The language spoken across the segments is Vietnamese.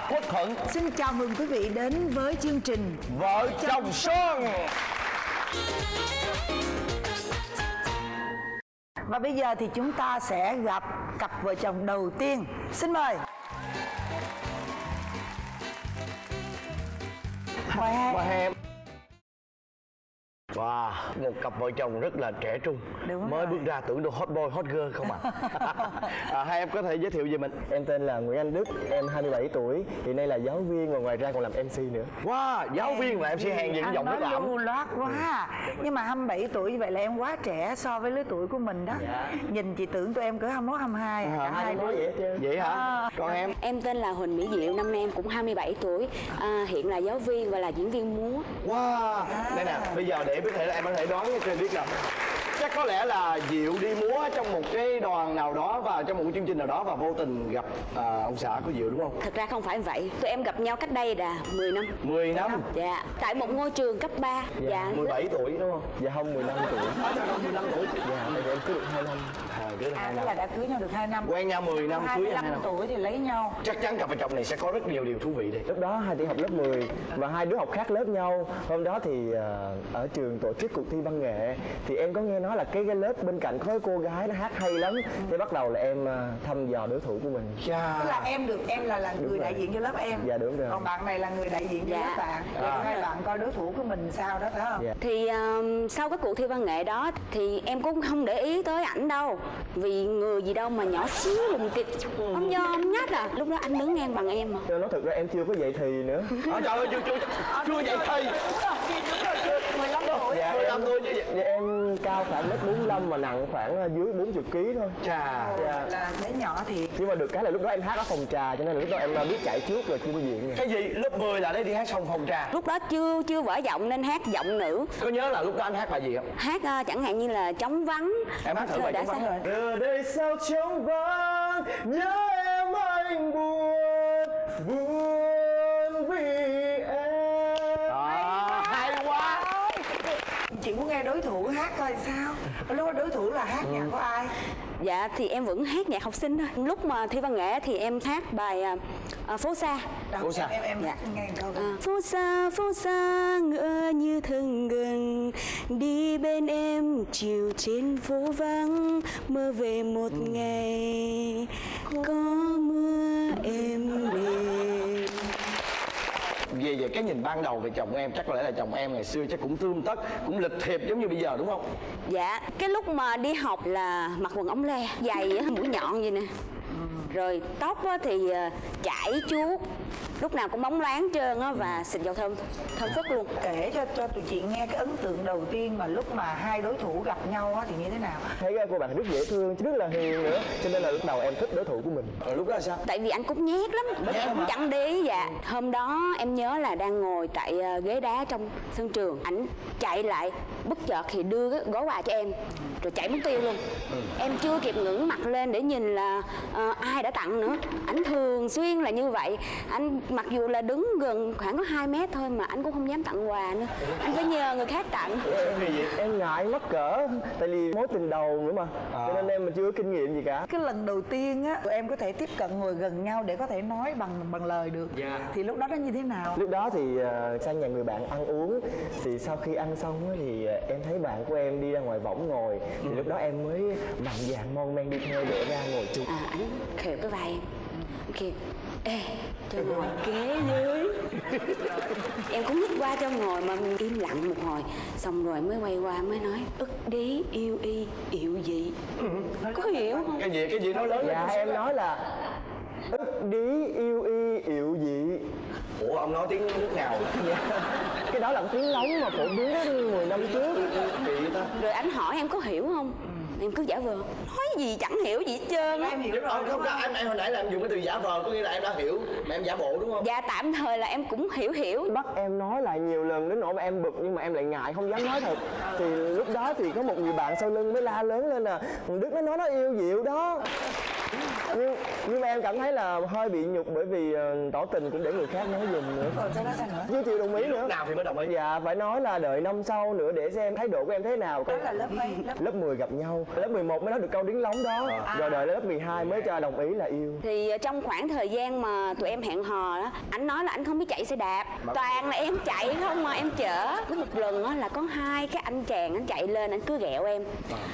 Quốc Thuận. Xin chào mừng quý vị đến với chương trình Vợ chồng son. Và bây giờ thì chúng ta sẽ gặp cặp vợ chồng đầu tiên. Xin mời. Mời hai. Mời em. Wow, một cặp vợ chồng rất là trẻ trung. Đúng mới rồi. bước ra tưởng đâu hot boy, hot girl không à. Hai em có thể giới thiệu về mình? Em tên là Nguyễn Anh Đức, em 27 tuổi, hiện nay là giáo viên và ngoài ra còn làm MC nữa. Wow, giáo viên mà MC hàng gì cũng giọng rất là ẩm. lưu loát quá. Nhưng mà 27 tuổi như vậy là em quá trẻ so với lứa tuổi của mình đó. Nhìn chị tưởng tụi em cỡ 21, 22. Cả hai đứa vậy hết trơn. Vậy hả? Còn em? Em tên là Huỳnh Mỹ Diệu, năm nay em cũng 27 tuổi, hiện là giáo viên và là diễn viên múa. Wow, đây nè, bây giờ để có thể là em có thể đoán cho kênh biết rằng chắc có lẽ là Diệu đi múa trong một cái đoàn nào đó và trong một chương trình nào đó và vô tình gặp ông xã của Diệu đúng không? Thật ra không phải vậy, tụi em gặp nhau cách đây là 10 năm. 10 năm. Dạ, tại một ngôi trường cấp 3. Dạ. 17 tuổi đúng không? Dạ không, 15 tuổi. 15 tuổi. Dạ, tại vì em cưới được 2 năm. Cưới được 2 Thế năm. là đã cưới nhau được 2 năm. Quen nhau 10 năm, cưới 2 25 năm. tuổi thì lấy nhau. Chắc chắn cặp vợ chồng này sẽ có rất nhiều điều thú vị đây. Lúc đó hai đứa học lớp 10 và hai đứa học khác lớp nhau. Hôm đó thì ở trường tổ chức cuộc thi văn nghệ thì em có nghe nói là cái lớp bên cạnh có cái cô gái nó hát hay lắm. Thì bắt đầu là em thăm dò đối thủ của mình. Tức là em là người đại diện cho lớp em. Dạ đúng rồi. Còn bạn này là người đại diện cho lớp bạn. Hai bạn coi đối thủ của mình sao đó phải không? Dạ. Thì sau cái cuộc thi văn nghệ đó thì em cũng không để ý tới ảnh đâu. Vì người gì đâu mà nhỏ xíu lùng kịch, không do không nhát à. Lúc đó anh đứng ngang bằng em mà. Nói thật ra em chưa có dậy thì nữa. Trời ơi, chưa dậy thi. 15 tuổi. Dạ, 15 tuổi chứ. Dạ, em cao khoảng mét 45 mà nặng khoảng dưới 40 kg thôi. Chà. Dạ. Là bé nhỏ thì Nhưng mà được cái là lúc đó em hát ở phòng trà cho nên là lúc đó em biết chạy trước rồi chưa có diện. Cái gì? Lớp 10 là để đi hát xong phòng trà. Lúc đó chưa vỡ giọng nên hát giọng nữ. Có nhớ là lúc đó anh hát bài gì không? Hát chẳng hạn như là Trống Vắng. Em hát thử bài Đã Trống Vắng sao? thôi. Giờ đây sao trống vắng, nhớ em anh buồn vì em. Hay quá. chị muốn nghe đối thủ hát coi sao. Lúc đó đối thủ là hát nhạc của ai? Dạ thì em vẫn hát nhạc học sinh thôi. Lúc mà thi văn nghệ thì em hát bài Phố Xa. Phố Xa. Em Dạ. nghe câu đó. Phố xa ngỡ như thân gần, đi bên em chiều trên phố vắng, mơ về một ngày có mưa êm đềm. Về cái nhìn ban đầu về chồng em, chắc có lẽ là chồng em ngày xưa chắc cũng tươm tất, cũng lịch thiệp giống như bây giờ đúng không? Dạ, cái lúc mà đi học là mặc quần ống le, giày mũi nhọn vậy nè. Rồi tóc thì chải chuốt, lúc nào cũng bóng loáng trơn á, và xịt dầu thơm phức luôn. Kể cho tụi chị nghe cái ấn tượng đầu tiên mà lúc mà hai đối thủ gặp nhau á thì như thế nào? Thấy cô bạn rất dễ thương, rất là hiền nữa, cho nên là lúc đầu em thích đối thủ của mình. Rồi lúc đó là sao? Tại vì anh cũng nhát lắm, em cũng chẳng để ý. Dạ, hôm đó em nhớ là đang ngồi tại ghế đá trong sân trường, ảnh chạy lại bất chợt thì đưa cái gói quà cho em rồi chạy mất tiêu luôn. Em chưa kịp ngẩng mặt lên để nhìn là ai đã tặng nữa. Ảnh thường xuyên là như vậy. Anh mặc dù là đứng gần khoảng có 2 mét thôi mà anh cũng không dám tặng quà nữa. Anh phải nhờ người khác tặng. Em ngại mắc cỡ, tại vì mối tình đầu nữa mà, cho nên em chưa có kinh nghiệm gì cả. Cái lần đầu tiên á tụi em có thể tiếp cận ngồi gần nhau để có thể nói bằng lời được. Thì lúc đó nó như thế nào? Lúc đó thì sang nhà người bạn ăn uống, thì sau khi ăn xong á thì em thấy bạn của em đi ra ngoài võng ngồi, thì lúc đó em mới mạnh dạn mon men đi theo để ra ngồi chung. Anh khều cái vai em, anh kêu ê cho ngồi ghế dưới. Em cũng nhích qua cho ngồi mà im lặng một hồi, xong rồi mới quay qua mới nói ức đí yêu y iệu dị. Có hiểu không? Cái gì nói lớn Dạ em nói là ức đí yêu y iệu dị. Ủa ông nói tiếng nước nào? Cái đó là cái tiếng lóng mà phổ biến đến 10 năm trước. Kỳ vậy ta? Rồi anh hỏi em có hiểu không? Em cứ giả vờ nói gì chẳng hiểu gì hết trơn á. Em hiểu rồi Không có, em hồi nãy là em dùng cái từ giả vờ, có nghĩa là em đã hiểu mà em giả bộ đúng không? Dạ tạm thời là em cũng hiểu. Bắt em nói lại nhiều lần đến nỗi mà em bực nhưng mà em lại ngại không dám nói thật. Thì lúc đó thì có một người bạn sau lưng mới la lớn lên là Đức nó nói nó yêu Diệu đó. nhưng mà em cảm thấy là hơi bị nhục bởi vì tỏ tình cũng để người khác nói giùm nữa. Rồi sao đó sao nữa? Chưa chịu đồng ý nữa. Lúc nào thì mới đồng ý? Dạ phải nói là đợi năm sau nữa để xem thái độ của em thế nào. Đó là lớp mấy? Lớp 10 gặp nhau, lớp 11 mới nói được câu tiếng lóng đó. Rồi đợi lớp 12 mới cho đồng ý là yêu. Thì trong khoảng thời gian mà tụi em hẹn hò đó, anh nói là anh không biết chạy xe đạp, toàn là em chạy không mà em chở. Có một lần á là có hai cái anh chàng anh chạy lên, anh cứ ghẹo em.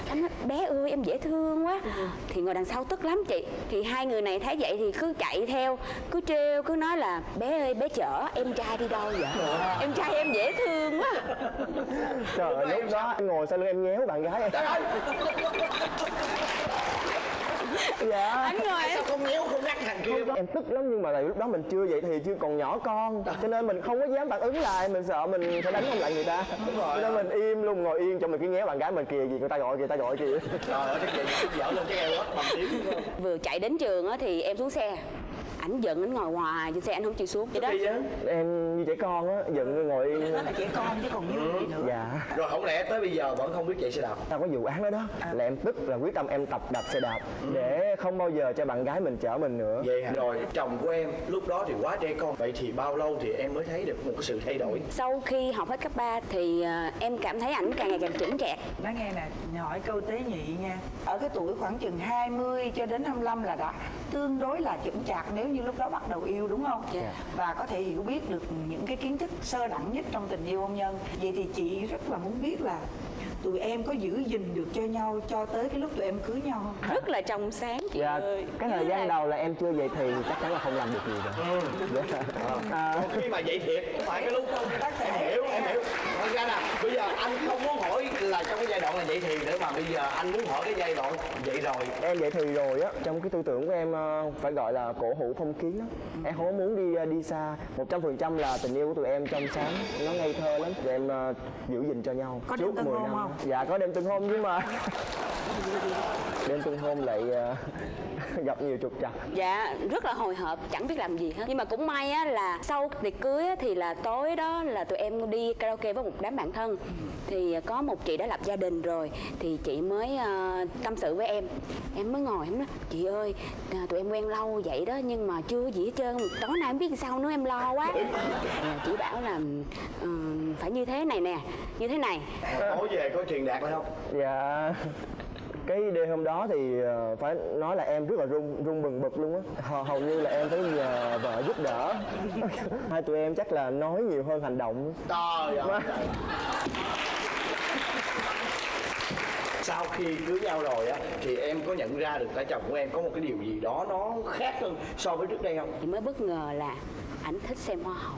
Anh nói bé ơi em dễ thương quá. Thì ngồi đằng sau tức lắm chị. Thì hai người này thấy vậy thì cứ chạy theo, cứ trêu, cứ nói là bé ơi bé chở em trai đi đâu vậy? Em trai em dễ thương quá. Trời ơi, lúc đó anh ngồi sau lưng em nhéo bạn gái em. Dạ. Anh ngồi Sao không nhéo không ngắt thằng kia? Em tức lắm nhưng mà tại lúc đó mình chưa dậy thì chưa còn nhỏ con, cho nên mình không có dám phản ứng lại, mình sợ mình sẽ đánh không lại người ta. Đúng rồi. Cho nên mình im luôn, ngồi yên trong mình cứ nhéo bạn gái mình kìa gì người ta gọi kìa, ta gọi kìa. Trời ơi, chắc vậy dở lên cái eo hết bằng tiếng. Vừa chạy đến trường á thì em xuống xe. Ảnh giận, ảnh ngồi hoài trên xe, anh không chịu xuống vậy đó. Đi á. Em như trẻ con á, giận ngồi yên. Đó là trẻ con chứ còn như gì nữa. Dạ. Rồi không lẽ tới bây giờ vẫn không biết chạy xe đạp? Tao có vụ án đó đó, là em tức là quyết tâm em tập đạp xe đạp để không bao giờ cho bạn gái mình chở mình nữa. Vậy hả? Rồi chồng của em lúc đó thì quá trẻ con. Vậy thì bao lâu thì em mới thấy được một cái sự thay đổi? Sau khi học hết cấp 3 thì em cảm thấy ảnh càng ngày càng chững chạc. Nói nghe nè, hỏi câu tế nhị nha. Ở cái tuổi khoảng chừng 20 cho đến 25 là đã tương đối là chững chạc nếu như lúc đó bắt đầu yêu, đúng không? Dạ. Và có thể hiểu biết được những cái kiến thức sơ đẳng nhất trong tình yêu hôn nhân. Vậy thì chị rất là muốn biết là tụi em có giữ gìn được cho nhau cho tới cái lúc tụi em cưới nhau không? Rất là trong sáng chị Dạ, ơi. cái thời gian đầu là em chưa dậy thì chắc chắn là không làm được gì rồi. Dạ. Còn khi mà vậy thiệt, không phải cái lúc không em hiểu. Thật ra nè, bây giờ anh không muốn hỏi là trong cái giai đoạn là vậy thì nữa, mà bây giờ anh muốn hỏi cái giai đoạn vậy rồi. Em dậy thì rồi á, trong cái tư tưởng của em phải gọi là cổ hủ phong kiến á. Em không có muốn đi xa. 100% là tình yêu của tụi em trong sáng, nó ngây thơ lắm. Tụi em giữ gìn cho nhau. Có đêm tân hôn không? Dạ có đêm tân hôn nhưng mà đêm tân hôn lại gặp nhiều trục trặc. Dạ, rất là hồi hộp, chẳng biết làm gì hết. Nhưng mà cũng may á là sau tiệc cưới á, thì là tối đó là tụi em đi karaoke với một đám bạn thân. Thì có một chị đã lập gia đình rồi thì chị mới tâm sự với em. Em mới ngồi em nói chị ơi, tụi em quen lâu vậy đó nhưng mà chưa gì hết trơn. Tối nay em biết sao nữa, em lo quá. Chị bảo là phải như thế này nè, như thế này. Tối về có truyền đạt lại không? Dạ. Cái đêm hôm đó thì phải nói là em rất là run bừng bực luôn á. Hầu như là em phải nhờ vợ giúp đỡ. Hai tụi em chắc là nói nhiều hơn hành động. Trời ơi. Sau khi cưới nhau rồi á thì em có nhận ra được cả chồng của em có một cái điều gì đó nó khác hơn so với trước đây không? Thì mới bất ngờ là ảnh thích xem hoa hậu.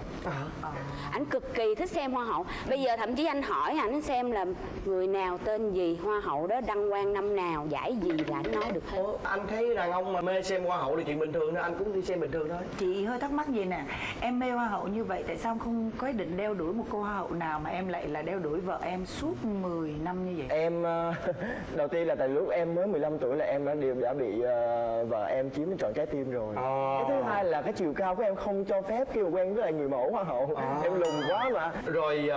Ảnh cực kỳ thích xem hoa hậu. Bây giờ thậm chí anh hỏi ảnh xem là người nào tên gì, hoa hậu đó đăng quang năm nào, giải gì là ảnh nói được hết. Anh thấy đàn ông mà mê xem hoa hậu là chuyện bình thường đó, anh cũng đi xem bình thường thôi. Chị hơi thắc mắc gì nè, em mê hoa hậu như vậy tại sao không có ý định đeo đuổi một cô hoa hậu nào mà em lại là đeo đuổi vợ em suốt 10 năm như vậy? Em đầu tiên là tại lúc em mới 15 tuổi là em đã bị vợ em chiếm đến trọn trái tim rồi. Cái thứ hai là cái chiều cao của em không cho phép khi mà quen với lại người mẫu hoa hậu. Em lùn quá mà. Rồi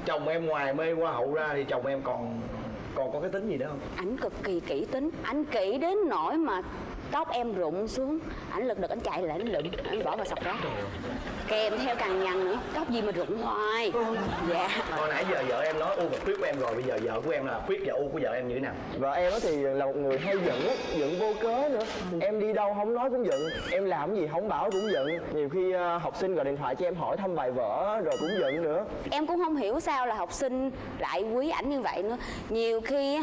chồng em ngoài mê hoa hậu ra thì chồng em còn có cái tính gì nữa không? Ảnh cực kỳ kỹ tính, ảnh kỹ đến nỗi mà tóc em rụng xuống, ảnh lật đật ảnh chạy lại ảnh lụm, ảnh bỏ vào sọt rác. Kèm theo cằn nhằn nữa, tóc gì mà rụng hoài. Dạ. Hồi nãy giờ vợ em nói u và khuyết của em rồi, bây giờ vợ của em là khuyết và u của vợ em như thế nào? Vợ em thì là một người hay giận á, giận vô cớ nữa. Em đi đâu không nói cũng giận, em làm gì không bảo cũng giận. Nhiều khi học sinh gọi điện thoại cho em hỏi thăm bài vở rồi cũng giận nữa. Em cũng không hiểu sao là học sinh lại quý ảnh như vậy nữa. Nhiều khi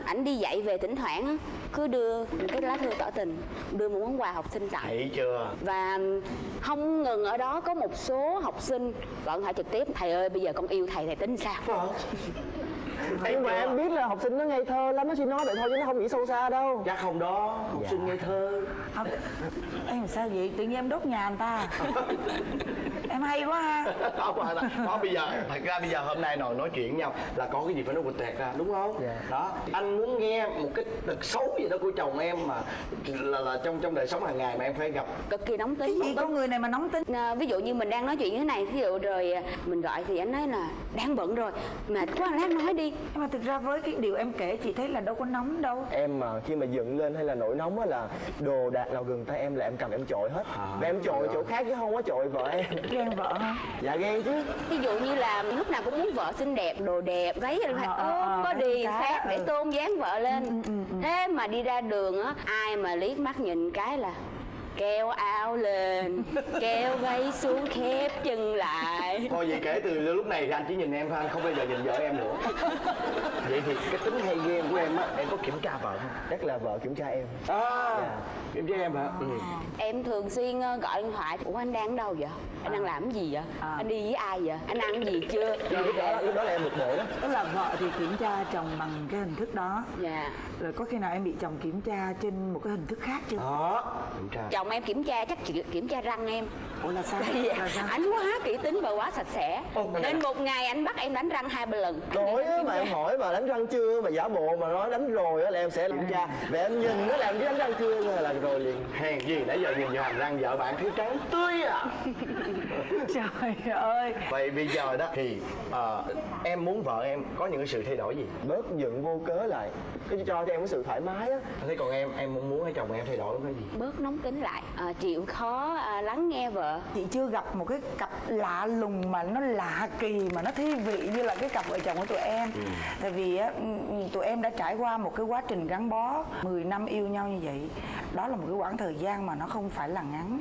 ảnh đi dạy về thỉnh thoảng cứ đưa một cái lá thư tỏ tình, đưa một món quà học sinh tặng. Thấy chưa? Và không ngừng ở đó, có một số học sinh gọi điện thoại trực tiếp: thầy ơi bây giờ con yêu thầy, thầy tính sao? Nhưng mà em biết là học sinh nó ngây thơ lắm, nó chỉ nói vậy thôi chứ nó không nghĩ sâu xa đâu. Chắc không đó, học sinh ngây thơ. Em sao vậy? Tự nhiên em đốt nhà người ta. Em hay quá ha. Đó, bây giờ thật ra bây giờ hôm nay nói chuyện với nhau là có cái gì phải nói quịch tẹt ra, đúng không? Đó, anh muốn nghe một cái tật xấu gì đó của chồng em mà là trong đời sống hàng ngày mà em phải gặp. Cực kỳ nóng tính. Cái gì con người này mà nóng tính? Ví dụ như mình đang nói chuyện như thế này, ví dụ rồi mình gọi thì anh nói là đang bận rồi, mệt quá lát nói đi. Nhưng mà thực ra với cái điều em kể chị thấy là đâu có nóng đâu. Em mà khi mà dựng lên hay là nổi nóng á là đồ đạc nào gần tay em là em cầm em chội hết. Và em chội chỗ khác chứ không có chội vợ em. Ghen vợ hả? Dạ ghen chứ. Ví dụ như là lúc nào cũng muốn vợ xinh đẹp, đồ đẹp, váy là phải ôm có đi phát để tôn dáng vợ lên. Thế mà đi ra đường á, ai mà liếc mắt nhìn cái là kéo áo lên, kéo váy xuống, khép chân lại. Thôi vậy kể từ lúc này thì anh chỉ nhìn em thôi, anh không bao giờ nhìn vợ em nữa. Vậy thì cái tính hay ghen của em á, em có kiểm tra vợ không? Chắc là vợ kiểm tra em. Kiểm tra em hả? Em thường xuyên gọi điện thoại. Ủa anh đang ở đâu vậy? Anh đang làm cái gì vậy? Anh đi với ai vậy? Anh ăn cái gì chưa? Lúc đó là em bực bội đó. Tức là vợ thì kiểm tra chồng bằng cái hình thức đó. Dạ. Rồi có khi nào em bị chồng kiểm tra trên một cái hình thức khác chưa? Đó, kiểm tra. Chồng em kiểm tra chắc chỉ kiểm tra răng em. Ủa là sao? Tại vì Là sao? anh quá kỹ tính và quá sạch sẽ. Nên một ngày anh bắt em đánh răng 2-3 lần. Tối á mà em hỏi mà đánh răng chưa mà giả bộ mà nói đánh rồi á là em sẽ kiểm tra. Và em nhìn nó làm chứ đánh răng chưa là rồi liền. Hèn gì nãy giờ nhìn vào hàm răng vợ bạn thấy trắng tươi à. Trời ơi. Vậy bây giờ đó thì em muốn vợ em có những cái sự thay đổi gì? Bớt giận vô cớ lại. Cái cho em cái sự thoải mái á. Thế còn em muốnให้chồng em thay đổi cái gì? Bớt nóng tính lại, chịu khó lắng nghe vợ. Chị chưa gặp một cái cặp lạ lùng mà nó lạ kỳ mà nó thi vị như là cái cặp vợ chồng của tụi em. Tại vì á, tụi em đã trải qua một cái quá trình gắn bó 10 năm yêu nhau như vậy. Đó là một cái quãng thời gian mà nó không phải là ngắn.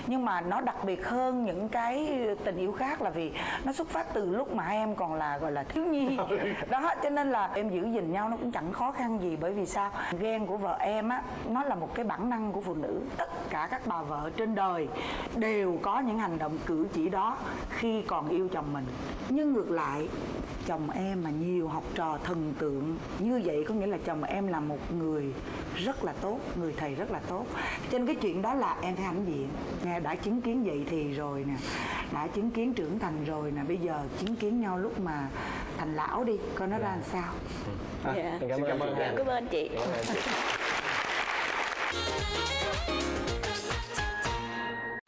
Nhưng mà nó đặc biệt hơn những cái tình yêu khác là vì nó xuất phát từ lúc mà hai em còn là gọi là thiếu nhi. Đó, cho nên là em giữ gìn nhau nó cũng chẳng khó khăn gì. Bởi vì sao? Ghen của vợ em á, nó là một cái bản năng của phụ nữ. Tất cả các bà vợ trên đời đều có những hành động cử chỉ đó khi còn yêu chồng mình. Nhưng ngược lại, chồng em mà nhiều học trò thần tượng như vậy có nghĩa là chồng em là một người rất là tốt, người thầy rất là tốt. Cho nên cái chuyện đó là em phải hãnh diện. Nghe đã chứng kiến vậy thì rồi nè, đã chứng kiến trưởng thành rồi nè, bây giờ chứng kiến nhau lúc mà thành lão đi, coi nó ra làm sao. Dạ. Cảm ơn chị. Cảm ơn chị.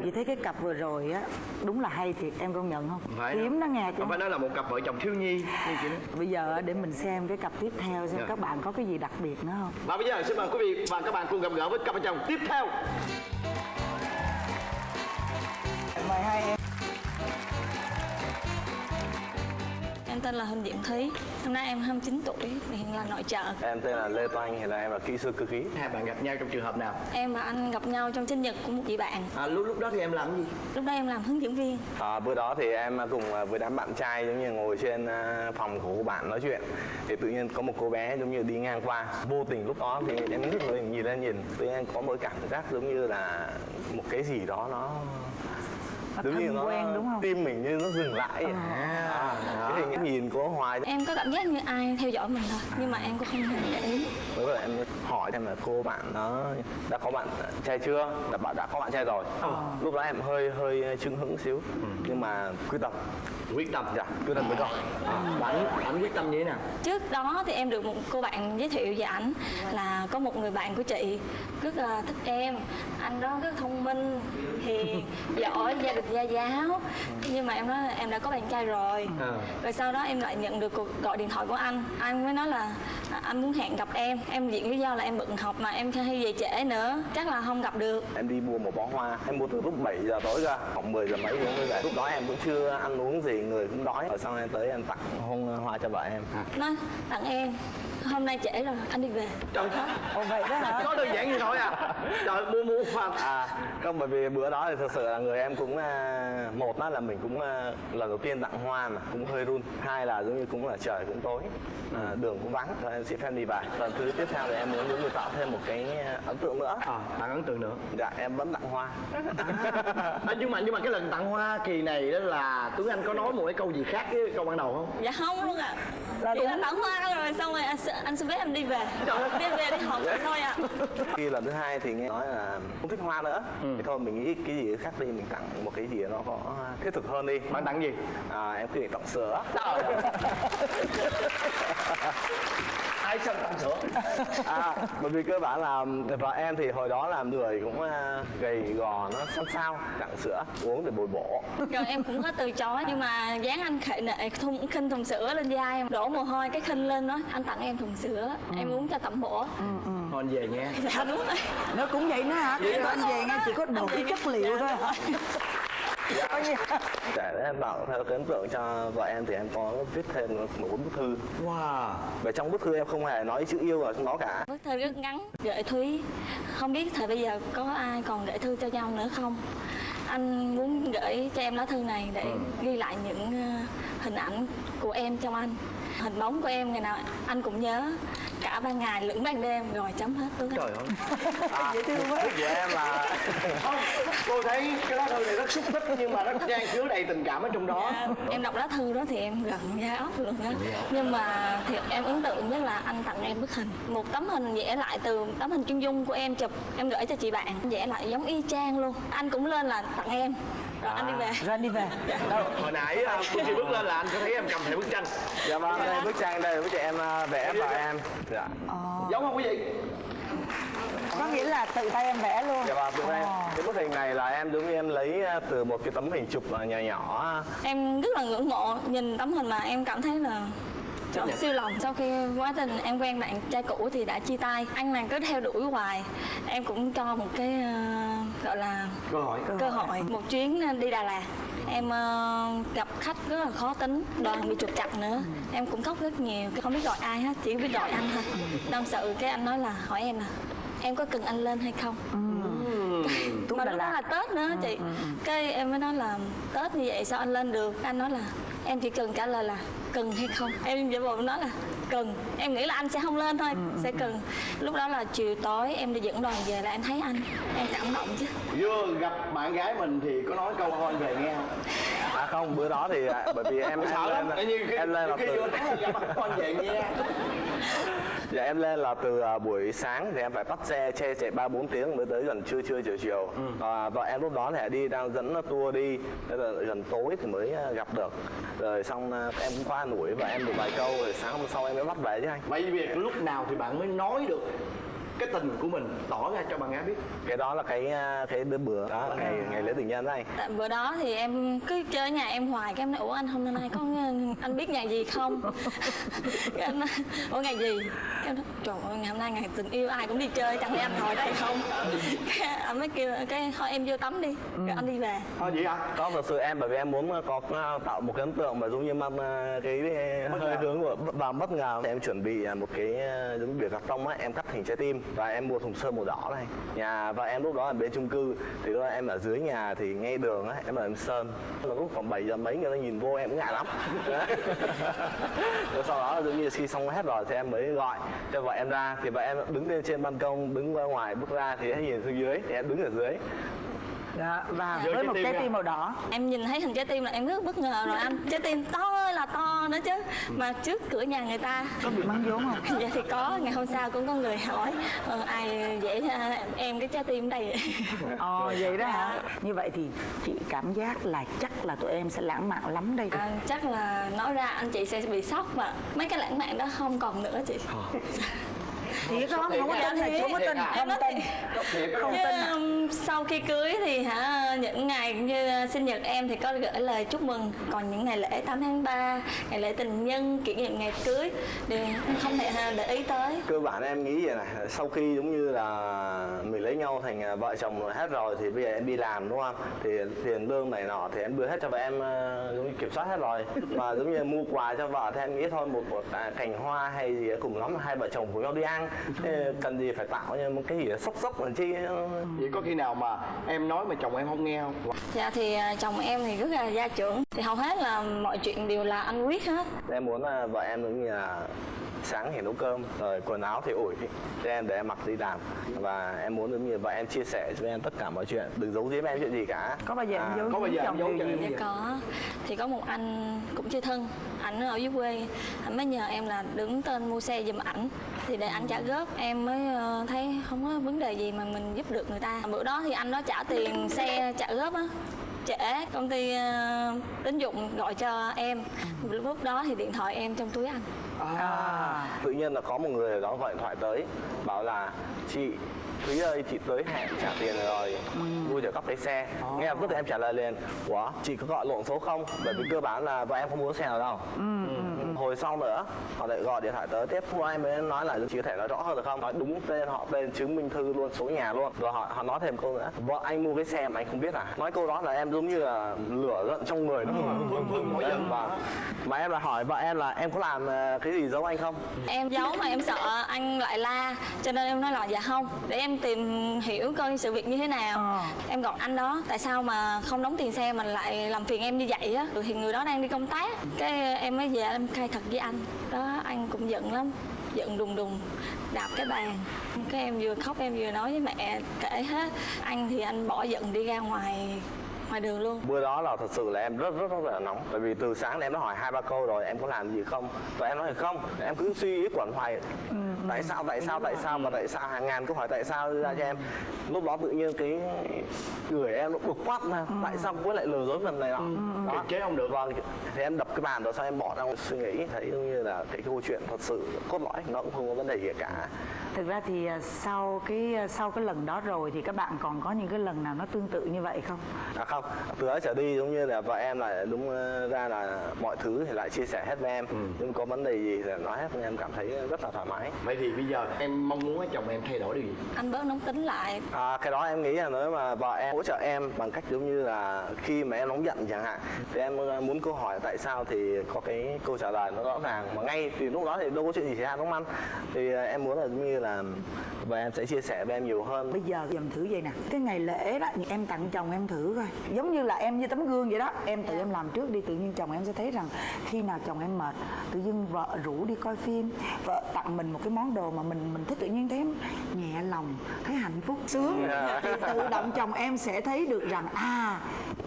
Chị thấy cái cặp vừa rồi á đúng là hay thiệt, em công nhận không? Phải Hiếm đó nghe chứ. Không phải nói là một cặp vợ chồng thiếu nhi như chị nói. Bây giờ để mình xem cái cặp tiếp theo xem các bạn có cái gì đặc biệt nữa không. Và bây giờ xin mời quý vị và các bạn cùng gặp gỡ với cặp vợ chồng tiếp theo. Mời hai em. Em tên là Huỳnh Diễm Thúy, năm nay em 29 tuổi, hiện là nội trợ. Em tên là Lê Toanh, hiện nay em là kỹ sư cơ khí. Hai bạn gặp nhau trong trường hợp nào? Em và anh gặp nhau trong sinh nhật của một chị bạn. Lúc đó thì em làm gì? Lúc đó em làm hướng dẫn viên. Bữa đó thì em cùng với đám bạn trai giống như ngồi trên phòng của cô bạn nói chuyện. Thì tự nhiên có một cô bé giống như đi ngang qua. Vô tình lúc đó thì em ngước người nhìn lên nhìn. Tự nhiên có một cảm giác giống như là một cái gì đó nó giống như nó quen, đúng không? tim mình như nó dừng lại. Cái hình nhìn của Hoài. Em có cảm giác như ai theo dõi mình thôi, nhưng mà em cũng không hề để ý. Với lại em hỏi xem là cô bạn nó đã có bạn trai chưa, là bạn đã có bạn trai rồi. Lúc đó em hơi chưng hững xíu, nhưng mà quyết tâm. Quyết tâm. Dạ, quyết tâm với con. Ảnh quyết tâm như thế nào? Trước đó thì em được một cô bạn giới thiệu về ảnh là có một người bạn của chị rất là thích em. Anh đó rất thông minh, hiền, giỏi, gia đình gia giáo. Nhưng mà em nói là em đã có bạn trai rồi. Rồi sau đó em lại nhận được cuộc gọi điện thoại của anh. Anh mới nói là anh muốn hẹn gặp em. Em viện lý do là em bận học mà em hay về trễ nữa, chắc là không gặp được. Em đi mua một bó hoa, em mua từ lúc 7 giờ tối ra, khoảng 10 giờ mấy em mới về. Lúc đó em cũng chưa ăn uống gì, người cũng đói. Rồi xong em tới em tặng hôn hoa cho vợ em. Nói tặng em, hôm nay trễ rồi, anh đi về. Trời ơi, Ồ vậy đó hả? có đơn giản như thôi à? Trời, mua hoa. Không, bởi vì bữa đó thì thực sự là người em cũng một đó là mình cũng lần đầu tiên tặng hoa mà cũng hơi run. Hai là giống như cũng là trời cũng tối, đường cũng vắng, rồi em xin phép đi về. Lần thứ tiếp theo thì em muốn giống như tạo thêm một cái ấn tượng nữa. Tặng ấn tượng nữa. Dạ, em vẫn tặng hoa. Nhưng mà cái lần tặng hoa kỳ này đó là Tuấn Anh có nói một cái câu gì khác với câu ban đầu không? Dạ không luôn ạ. Chỉ là tặng hoa đó rồi xong rồi anh xin phép em đi về. Đi về đi học thôi ạ. Khi lần thứ hai thì nghe nói là không thích hoa nữa, thì thôi mình nghĩ cái gì khác đi, mình tặng một cái gì nó có thiết thực hơn đi. Bạn tặng gì? Em quyết định tặng sữa. tại sao tặng sữa? Bởi vì cơ bản là vợ em thì hồi đó là người cũng gầy gò, nó sao tặng sữa uống để bồi bổ. Rồi em cũng có từ chối, nhưng mà dáng anh khệ nệ khinh thùng sữa lên vai em, đổ mồ hôi cái khinh lên nói anh tặng em thùng sữa, em uống cho tẩm bổ. Thôi anh về nha. Dạ đúng rồi. Nó cũng vậy nó hả? Cái anh về nghe chỉ có đồ cái chất liệu thôi hả? Để em bảo theo cái ấn tượng cho vợ em thì em có viết thêm một bức thư. Wow. Và trong bức thư em không hề nói chữ yêu ở trong đó cả. Bức thư rất ngắn, gợi Thúy. Không biết thời bây giờ có ai còn gửi thư cho nhau nữa không? Anh muốn gửi cho em lá thư này để ghi lại những hình ảnh của em trong anh. Hình bóng của em ngày nào anh cũng nhớ, cả ban ngày lẫn ban đêm, rồi chấm hết tướng. Trời ơi. Dễ thương quá. Của em là Không, tôi thấy cái lá thư này rất xúc tích nhưng mà nó trang chứa đầy tình cảm ở trong đó. Em đọc lá thư đó thì em gần da óc luôn á. Nhưng mà thì em ấn tượng nhất là anh tặng em bức hình, một tấm hình vẽ lại từ tấm hình chân dung của em chụp, em gửi cho chị bạn, vẽ lại giống y chang luôn. Anh cũng lên là tặng em, rồi anh đi về. Rồi anh đi về. Đâu, hồi nãy khi bước lên là anh có thấy em cầm thẻ bức tranh. dạ vâng, đây bức tranh đây, bức tranh em vẽ vợ em. Dạ. Giống không quý vị? Có nghĩa là tự tay em vẽ luôn. Dạ vâng, cái bức hình này là em giống như em lấy từ một cái tấm hình chụp nhỏ nhỏ. Em rất là ngưỡng mộ, nhìn tấm hình mà em cảm thấy là trời, siêu lòng. Sau khi quá trình em quen bạn trai cũ thì đã chia tay, anh này cứ theo đuổi hoài. Em cũng cho một cái gọi là cơ hội. Một chuyến đi Đà Lạt, em gặp khách rất là khó tính, đoàn bị trục trặc nữa, em cũng khóc rất nhiều, không biết gọi ai hết, chỉ biết gọi anh thôi. Tâm sự cái anh nói là hỏi em là em có cần anh lên hay không. Mà lúc đó là Tết nữa chị. Cái em mới nói là Tết như vậy sao anh lên được. Anh nói là em chỉ cần trả lời là cần hay không. Em giả bộ nói là cần. Em nghĩ là anh sẽ không lên thôi, sẽ cần. Lúc đó là chiều tối em đi dẫn đoàn về là em thấy anh, em cảm động chứ. Vừa gặp bạn gái mình thì có nói câu thôi về nghe không? Không, bữa đó thì bởi vì em em lên là từ con về nghe. Dạ em lên là từ buổi sáng thì em phải bắt xe chạy 3-4 tiếng mới tới gần trưa chiều. Và em lúc đó thì đi đang dẫn tour đi, gần tối thì mới gặp được. Rồi xong em cũng qua Núi và em được vài câu, rồi sáng hôm sau em mới bắt về chứ anh. Vậy việc lúc nào thì bạn mới nói được cái tình của mình, tỏ ra cho bạn gái biết? Cái đó là cái bữa đó, ngày lễ tình nhân đó anh. Bữa đó thì em cứ chơi ở nhà em hoài, cái em nói ủa anh hôm nay có anh biết ngày gì không? Cái anh nói ủa ngày gì? Cái em nói trời ơi ngày hôm nay ngày tình yêu ai cũng đi chơi, chẳng lẽ anh hỏi đây không? Cái anh mới kêu cái thôi em vô tắm đi, rồi anh đi về. Thôi vậy hả? Có thật sự em bởi vì em muốn có tạo một cái ấn tượng mà giống như mang cái hơi hướng của và bất ngờ. Em chuẩn bị một cái giống bìa carton á, em cắt hình trái tim và em mua thùng sơn màu đỏ này. Và em lúc đó là bên chung cư thì lúc đó em ở dưới nhà thì ngay đường á, em ở em sơn. Là lúc khoảng 7 giờ mấy người ta nhìn vô em cũng ngại lắm. Rồi sau đó giống như khi xong hết rồi thì em mới gọi cho vợ em ra, thì vợ em đứng lên trên ban công, đứng ra ngoài bước ra thì em nhìn xuống dưới thì em đứng ở dưới. Dạ, và với một trái tim màu đỏ. Em nhìn thấy hình trái tim là em rất bất ngờ rồi anh. Trái tim to ơi là to nữa chứ. Mà trước cửa nhà người ta. Có bị mắng vốn không? Dạ thì có, ngày hôm sau cũng có người hỏi ai vẽ em cái trái tim đây vậy? Vậy đó hả? Như vậy thì chị cảm giác là chắc là tụi em sẽ lãng mạn lắm đây. Chắc là nói ra anh chị sẽ bị sốc mà mấy cái lãng mạn đó không còn nữa chị. Thì không có tin là chú có tin, không tin. Không tin. Sau khi cưới thì những ngày như sinh nhật em thì có gửi lời chúc mừng, còn những ngày lễ 8 tháng 3, ngày lễ tình nhân, kỷ niệm ngày cưới đều không thể để ý tới. Cơ bản em nghĩ vậy này, sau khi giống như là mình lấy nhau thành vợ chồng rồi hết rồi thì bây giờ em đi làm đúng không? Thì tiền lương này nọ thì em đưa hết cho vợ em, giống như kiểm soát hết rồi. Mà giống như mua quà cho vợ thì em nghĩ thôi một cành hoa hay gì cùng lắm hai vợ chồng cùng nhau đi ăn. Cần gì phải tạo như một cái gì sốc làm chi. Vậy có khi nào mà em nói mà chồng em không nghe không? Dạ thì chồng em thì rất là gia trưởng, thì hầu hết là mọi chuyện đều là anh quyết hết. Em muốn vợ em giống như là sáng thì nấu cơm, rồi quần áo thì ủi cho em để em mặc đi làm. Và em muốn giống như vợ em chia sẻ cho em tất cả mọi chuyện, đừng giấu giếm em chuyện gì cả. Có bao giờ em giấu có bao giờ em giấu cho em Dạ có. Thì có một anh cũng chơi thân, ảnh ở dưới quê, ảnh mới nhờ em là đứng tên mua xe giùm ảnh, thì để ảnh trả góp. Em mới thấy không có vấn đề gì mà mình giúp được người ta. Bữa đó thì anh đó trả tiền xe trả góp á, trễ, công ty tín dụng gọi cho em. Lúc đó thì điện thoại em trong túi anh. Tự nhiên là có một người ở đó gọi điện thoại tới bảo là chị Thúy ơi, chị tới hẹn trả tiền rồi, mua trợ cấp lấy xe. Nghe lập tức thì em trả lời liền, ủa chị có gọi lộn số không? Bởi vì cơ bản là bọn em không mua xe nào đâu. Hồi sau nữa họ lại gọi điện thoại tới tiếp, em mới nói là chị có thể nói rõ hơn được không? Nói đúng tên họ, tên, chứng minh thư luôn, số nhà luôn. Rồi họ nói thêm câu nữa, bọn anh mua cái xe mà anh không biết à? Nói câu đó là em giống như là lửa giận trong người nó mỗi lần vào. Mà em là hỏi vợ em là em có làm cái gì giấu anh không? Em giấu mà em sợ anh lại la, cho nên em nói là dạ không, để em tìm hiểu coi sự việc như thế nào. Em gọi anh đó, tại sao mà không đóng tiền xe mà lại làm phiền em như vậy á. Thì người đó đang đi công tác, cái em mới về em khai thật với anh. Đó, anh cũng giận lắm, giận đùng đùng, đạp cái bàn. Cái em vừa khóc em vừa nói với mẹ kể hết. Anh thì anh bỏ giận đi ra ngoài đường luôn. Bữa đó là thật sự là em rất là nóng, bởi vì từ sáng em đã hỏi 2-3 câu rồi, em có làm gì không, và em nói là không, em cứ suy nghĩ quẩn hoài tại sao và tại sao, hàng ngàn câu hỏi tại sao đưa ra cho em. Lúc đó tự nhiên cái người em nó bực phát ra, tại sao cô lại lừa dối mình này nọ. Đó Chế không được. Vâng, thì em đập cái bàn rồi sau em bỏ ra suy nghĩ, thấy giống như là cái câu chuyện thật sự cốt lõi nó cũng không có vấn đề gì cả. Thực ra thì sau cái lần đó rồi thì các bạn còn có những cái lần nào nó tương tự như vậy không? Không, từ đó trở đi giống như là vợ em lại đúng ra là mọi thứ thì lại chia sẻ hết với em. Nhưng có vấn đề gì thì nói hết, em cảm thấy rất là thoải mái. Vậy thì bây giờ em mong muốn chồng em thay đổi điều gì? Anh bớt nóng tính lại. Cái đó em nghĩ là nếu mà vợ em hỗ trợ em bằng cách giống như là khi mà em nóng giận chẳng hạn, thì em muốn câu hỏi tại sao thì có cái câu trả lời nó rõ ràng mà ngay thì lúc đó thì đâu có chuyện gì xảy ra đúng không anh? Thì em muốn là giống như là và em sẽ chia sẻ với em nhiều hơn. Bây giờ dùm thử vậy nè, cái ngày lễ đó thì em tặng chồng em thử coi, giống như là em như tấm gương vậy đó, em tự em làm trước đi, tự nhiên chồng em sẽ thấy rằng khi nào chồng em mệt, tự dưng vợ rủ đi coi phim, vợ tặng mình một cái món đồ mà mình thích, tự nhiên thấy nhẹ lòng, thấy hạnh phúc, sướng, thì tự động chồng em sẽ thấy được rằng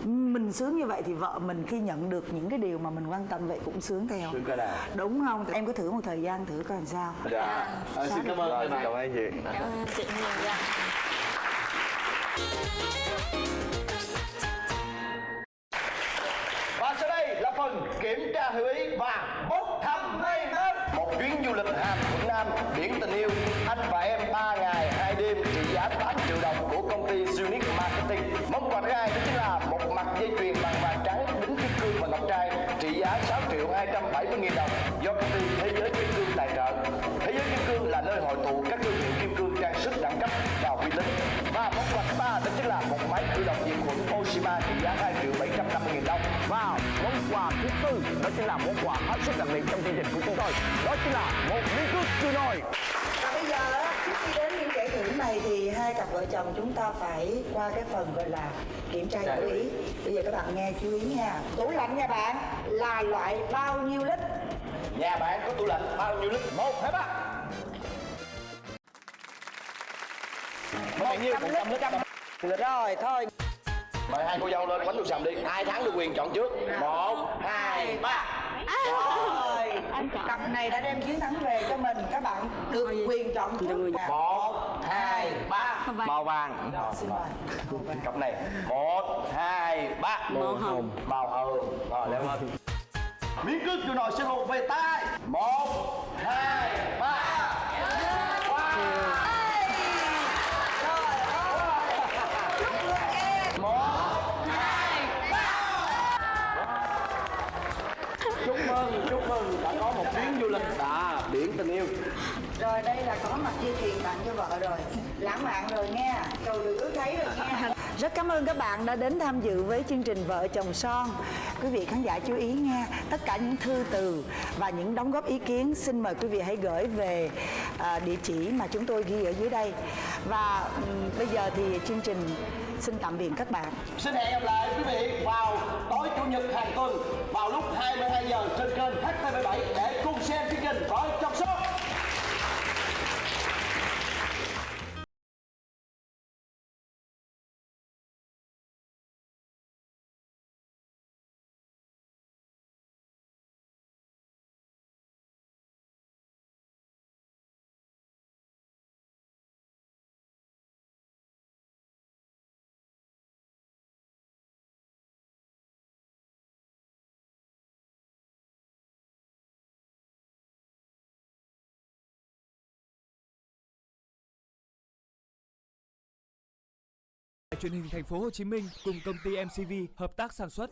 mình sướng như vậy thì vợ mình khi nhận được những cái điều mà mình quan tâm vậy cũng sướng theo. Sướng cả đà. Đúng không? Em có thử một thời gian thử coi làm sao. Dạ. Xin cảm ơn Rồi, các bạn. cảm ơn anh chị. Cảm ơn chị nhiều nha. Và sau đây là phần kiểm tra hiểu ý và bốc thăm may mắn. Một chuyến du lịch Hàm Thuận Nam biển tình yêu, anh và em 3 ngày 2 đêm trị giá 8 triệu đồng của công ty Unique Marketing. Món quà thứ hai đó chính là một mặt dây chuyền bằng vàng trắng đính kim cương và ngọc trai trị giá 6.270.000 đồng do công ty Thế giới Kim Cương tài trợ. Thế giới Kim Cương là nơi hội tụ các thương hiệu kim cương trang sức đẳng cấp và uy tín. Và món quà thứ ba đó chính là một máy khử độc diệt khuẩn Oshima trị giá 2.750.000 đồng. Và món quà thứ tư đó chính là món quà hết sức đặc biệt trong chương trình của chúng tôi, đó chính là một miếng cước chưa nồi. Và bây giờ á, trước khi đến những giải thưởng này thì hai cặp vợ chồng chúng ta phải qua cái phần gọi là kiểm tra hiểu ý. Bây giờ các bạn nghe chú ý nha. Tủ lạnh nhà bạn là loại bao nhiêu lít? Nhà bạn có tủ lạnh bao nhiêu lít? 1, 2, 3. Bao nhiêu? 100 lít. Rồi thôi. Mời hai cô dâu lên quánh đuôi sầm đi. Ai thắng được quyền chọn trước. 1, 2, 3. Rồi, cặp này đã đem chiến thắng về cho mình. Các bạn được quyền chọn trước. 1, 2, 3. Màu vàng. Rồi, xin mời. Cặp này 1, 2, 3. Màu hồng. Màu hồng. Rồi leo lên. Miếng cước chưa nồi sẽ thuộc về tay. 1, 2, 3. Chúc mừng đã có một chuyến du lịch biển tình yêu. Rồi đây là có mặt dây chuyền tặng cho vợ rồi. Lãng mạn rồi nghe. Cầu được ước thấy rồi nghe. Rất cảm ơn các bạn đã đến tham dự với chương trình Vợ Chồng Son. Quý vị khán giả chú ý nghe, tất cả những thư từ và những đóng góp ý kiến xin mời quý vị hãy gửi về địa chỉ mà chúng tôi ghi ở dưới đây. Và bây giờ thì chương trình xin tạm biệt các bạn. Xin hẹn gặp lại quý vị vào tối chủ nhật hàng tuần vào lúc 22 giờ trên kênh HTV7 để cùng xem chương trình Vợ Chồng Son. Truyền hình Thành phố Hồ Chí Minh cùng công ty MCV hợp tác sản xuất.